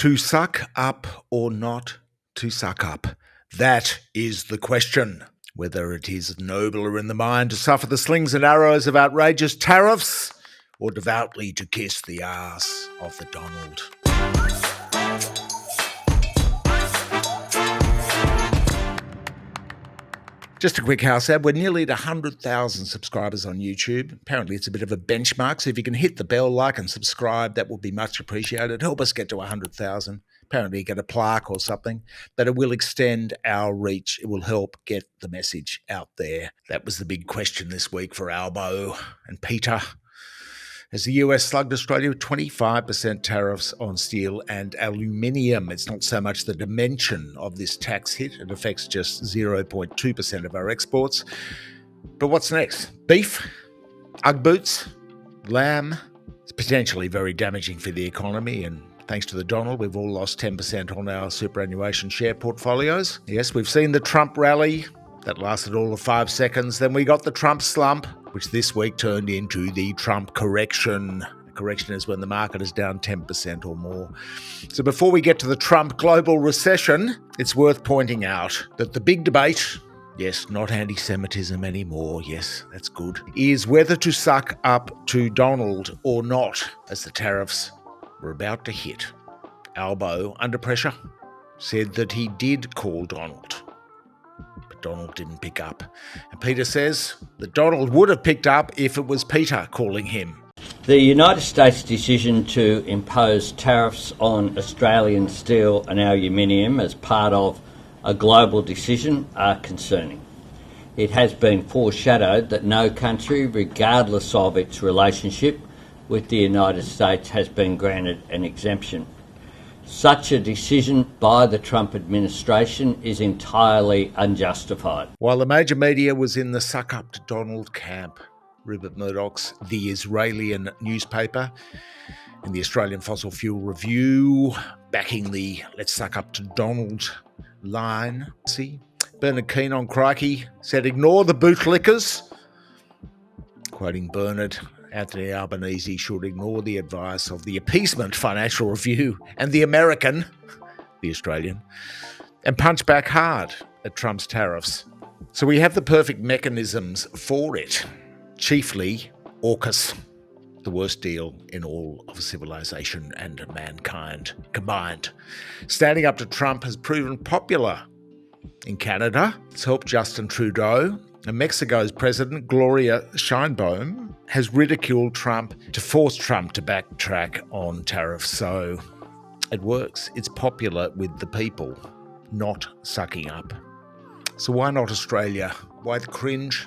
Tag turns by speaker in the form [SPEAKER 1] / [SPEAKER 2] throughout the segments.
[SPEAKER 1] To suck up or not to suck up? That is the question. Whether it is nobler in the mind to suffer the slings and arrows of outrageous tariffs or devoutly to kiss the arse of the Donald. Just a quick house ad. We're nearly at 100,000 subscribers on YouTube. Apparently it's a bit of a benchmark, so if you can hit the bell, like and subscribe, that would be much appreciated. Help us get to 100,000. Apparently you get a plaque or something, but it will extend our reach. It will help get the message out there. That was the big question this week for Albo and Peter. As the US slugged Australia with 25% tariffs on steel and aluminium. It's not so much the dimension of this tax hit. It affects just 0.2% of our exports. But what's next? Beef? Ugg boots? Lamb? It's potentially very damaging for the economy, and thanks to the Donald, we've all lost 10% on our superannuation share portfolios. Yes, we've seen the Trump rally. That lasted all of 5 seconds. Then we got the Trump slump, which this week turned into the Trump correction. The correction is when the market is down 10% or more. So before we get to the Trump global recession, it's worth pointing out that the big debate, yes, not anti-Semitism anymore, yes, that's good, is whether to suck up to Donald or not as the tariffs were about to hit. Albo, under pressure, said that he did call Donald. But Donald didn't pick up. And Peter says that Donald would have picked up if it was Peter calling him.
[SPEAKER 2] The United States decision to impose tariffs on Australian steel and aluminium as part of a global decision are concerning. It has been foreshadowed that no country, regardless of its relationship with the United States, has been granted an exemption. Such a decision by the Trump administration is entirely unjustified.
[SPEAKER 1] While the major media was in the suck-up to Donald camp, Rupert Murdoch's The Israeli newspaper and the Australian Fossil Fuel Review backing the let's suck up to Donald line. See, Bernard Keane on Crikey said, ignore the bootlickers. Quoting Bernard, Anthony Albanese should ignore the advice of the Appeasement Financial Review and the American, the Australian, and punch back hard at Trump's tariffs. So we have the perfect mechanisms for it. Chiefly AUKUS, the worst deal in all of civilization and mankind combined. Standing up to Trump has proven popular in Canada. It's helped Justin Trudeau. And Mexico's president, Gloria Sheinbaum, has ridiculed Trump to force Trump to backtrack on tariffs. So it works. It's popular with the people, not sucking up. So why not Australia? Why the cringe?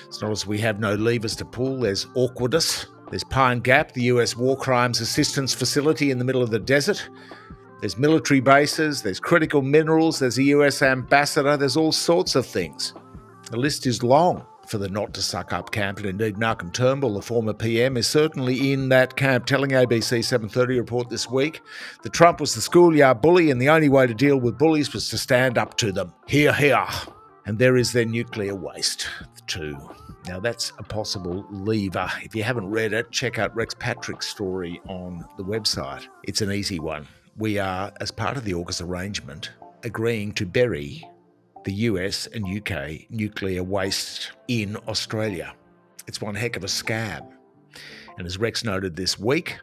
[SPEAKER 1] It's not as we have no levers to pull. There's Awkwardus. There's Pine Gap, the US War Crimes Assistance Facility in the middle of the desert. There's military bases. There's critical minerals. There's a US ambassador. There's all sorts of things. The list is long for the not-to-suck-up camp, and indeed Malcolm Turnbull, the former PM, is certainly in that camp, telling ABC 7:30 report this week that Trump was the schoolyard bully and the only way to deal with bullies was to stand up to them. Hear, hear. And there is their nuclear waste, too. Now, that's a possible lever. If you haven't read it, check out Rex Patrick's story on the website. It's an easy one. We are, as part of the AUKUS arrangement, agreeing to bury the US and UK nuclear waste in Australia. It's one heck of a scam. And as Rex noted this week,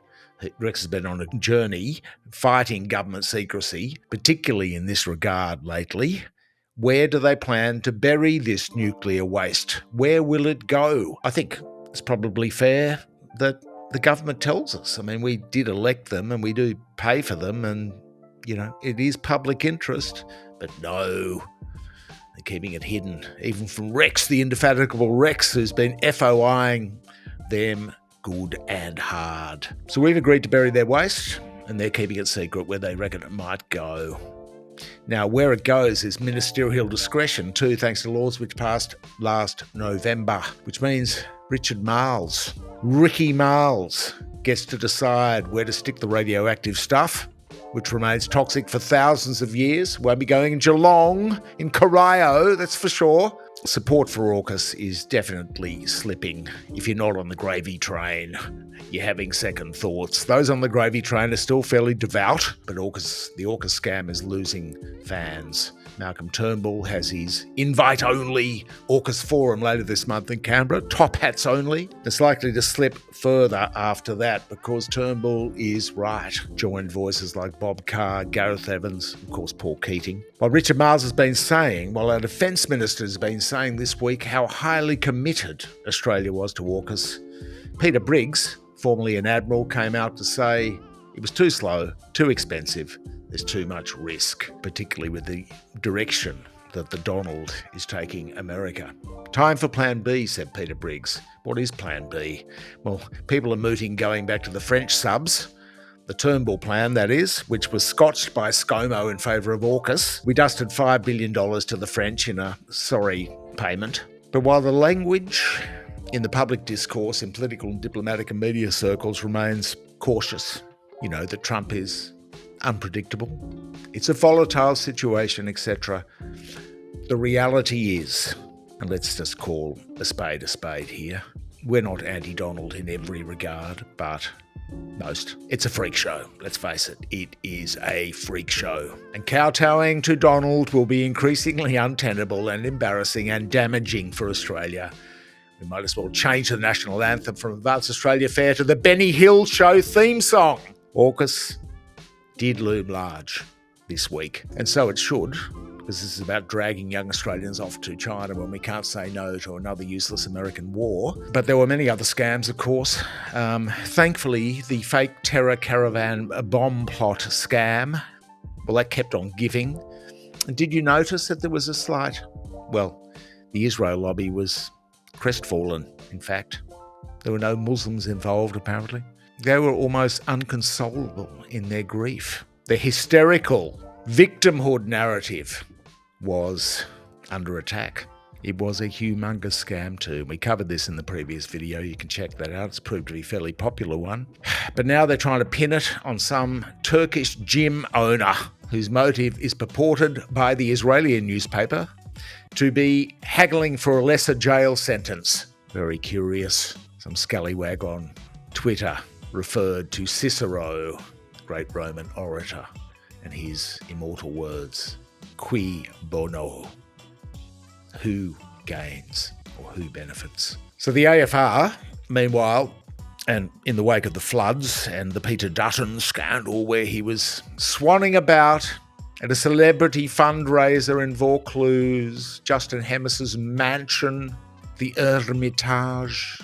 [SPEAKER 1] Rex has been on a journey fighting government secrecy, particularly in this regard lately. Where do they plan to bury this nuclear waste? Where will it go? I think it's probably fair that the government tells us. I mean, we did elect them and we do pay for them and, it is public interest. But no, they're keeping it hidden, even from Rex, the indefatigable Rex, who's been FOIing them good and hard. So we've agreed to bury their waste, and they're keeping it secret where they reckon it might go. Now, where it goes is ministerial discretion too, thanks to laws which passed last November, which means Ricky Marles, gets to decide where to stick the radioactive stuff, which remains toxic for thousands of years. Won't be going in Geelong, in Corio, that's for sure. support for AUKUS is definitely slipping. If you're not on the gravy train, you're having second thoughts. Those on the gravy train are still fairly devout, but the AUKUS scam is losing fans. Malcolm Turnbull has his invite-only AUKUS forum later this month in Canberra, top hats only. It's likely to slip further after that because Turnbull is right. Joined voices like Bob Carr, Gareth Evans, of course Paul Keating. While Richard Marles has been saying, while our Defence Minister has been saying this week how highly committed Australia was to AUKUS, Peter Briggs, formerly an Admiral, came out to say it was too slow, too expensive, there's too much risk, particularly with the direction that the Donald is taking America. Time for Plan B, said Peter Briggs. What is Plan B? Well, people are mooting going back to the French subs, the Turnbull plan, that is, which was scotched by ScoMo in favour of AUKUS. We dusted $5 billion to the French in a sorry payment. But while the language in the public discourse in political and diplomatic and media circles remains cautious, you know, that Trump is unpredictable, it's a volatile situation, etc. The reality is, and let's just call a spade here, we're not anti-Donald in every regard, but most. It's a freak show, let's face it. It is a freak show. And kowtowing to Donald will be increasingly untenable and embarrassing and damaging for Australia. We might as well change the national anthem from Advance Australia Fair to the Benny Hill Show theme song. AUKUS did loom large this week, and so it should, because this is about dragging young Australians off to China when we can't say no to another useless American war. But there were many other scams, of course. Thankfully, the fake terror caravan bomb plot scam, well, that kept on giving. And did you notice that there was a slight, well, the Israel lobby was crestfallen, in fact. There were no Muslims involved, apparently. They were almost inconsolable in their grief. The hysterical victimhood narrative was under attack. It was a humongous scam too. We covered this in the previous video. You can check that out. It's proved to be a fairly popular one. But now they're trying to pin it on some Turkish gym owner whose motive is purported by the Israeli newspaper to be haggling for a lesser jail sentence. Very curious. Some scallywag on Twitter referred to Cicero, great Roman orator, and his immortal words, qui bono, who gains or who benefits. So the AFR, meanwhile, and in the wake of the floods and the Peter Dutton scandal where he was swanning about at a celebrity fundraiser in Vaucluse, Justin Hemmers's mansion, the Hermitage,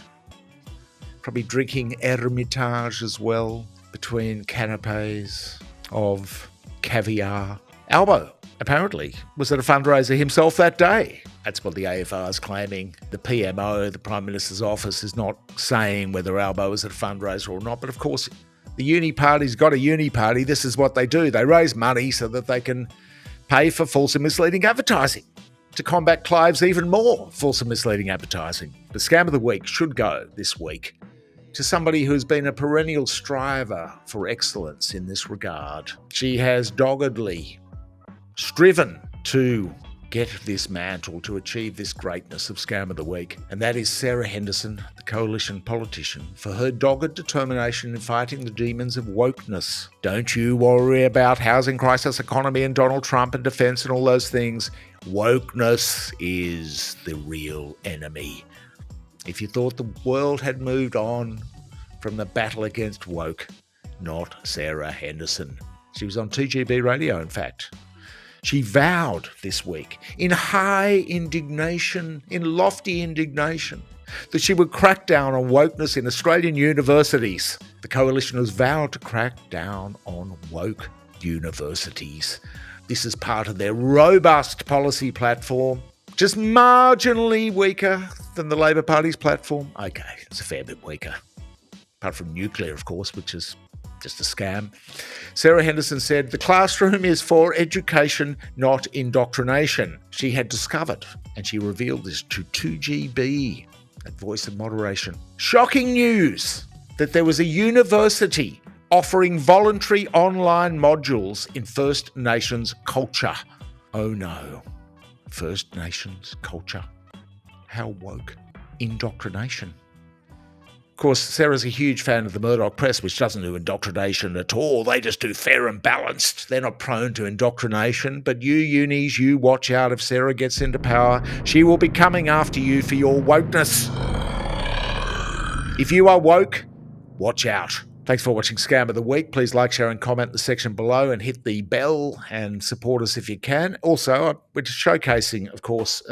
[SPEAKER 1] probably drinking Hermitage as well, between canapes of caviar. Albo, apparently, was at a fundraiser himself that day. That's what the AFR is claiming. The PMO, the Prime Minister's office, is not saying whether Albo was at a fundraiser or not, but of course, the uni party's got a uni party. This is what they do. They raise money so that they can pay for false and misleading advertising to combat Clive's even more false and misleading advertising. The scam of the week should go this week to somebody who's been a perennial striver for excellence in this regard. She has doggedly striven to get this mantle, to achieve this greatness of Scam of the Week, and that is Sarah Henderson, the coalition politician, for her dogged determination in fighting the demons of wokeness. Don't you worry about housing crisis, economy, and Donald Trump and defence and all those things. Wokeness is the real enemy. If you thought the world had moved on from the battle against woke, not Sarah Henderson. She was on TGB radio, in fact. She vowed this week, in high indignation, in lofty indignation, that she would crack down on wokeness in Australian universities. The coalition has vowed to crack down on woke universities. This is part of their robust policy platform, just marginally weaker than the Labor Party's platform. Okay, it's a fair bit weaker. Apart from nuclear, of course, which is just a scam. Sarah Henderson said, "The classroom is for education, not indoctrination." She had discovered, and she revealed this to 2GB, that voice of moderation. Shocking news that there was a university offering voluntary online modules in First Nations culture. Oh no, First Nations culture. How woke? Indoctrination. Of course, Sarah's a huge fan of the Murdoch press, which doesn't do indoctrination at all. They just do fair and balanced. They're not prone to indoctrination. But you unis, you watch out. If Sarah gets into power, she will be coming after you for your wokeness. If you are woke, watch out. Thanks for watching Scam of the Week. Please like, share and comment in the section below and hit the bell and support us if you can. Also, we're just showcasing, of course,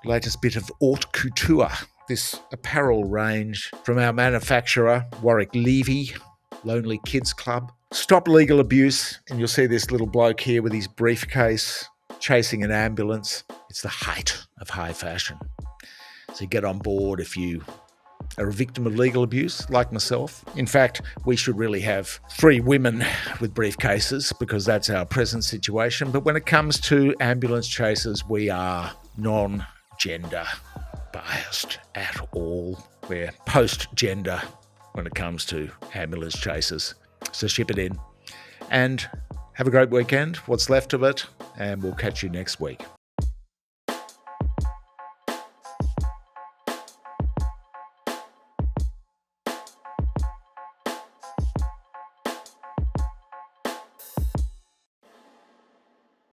[SPEAKER 1] latest bit of haute couture, this apparel range from our manufacturer, Warwick Levy, Lonely Kids Club. Stop legal abuse, and you'll see this little bloke here with his briefcase chasing an ambulance. It's the height of high fashion. So get on board if you are a victim of legal abuse, like myself. In fact, we should really have 3 women with briefcases because that's our present situation. But when it comes to ambulance chasers, we are non-gender biased at all. We're post-gender when it comes to ambulance chasers. So ship it in. And have a great weekend, what's left of it, and we'll catch you next week.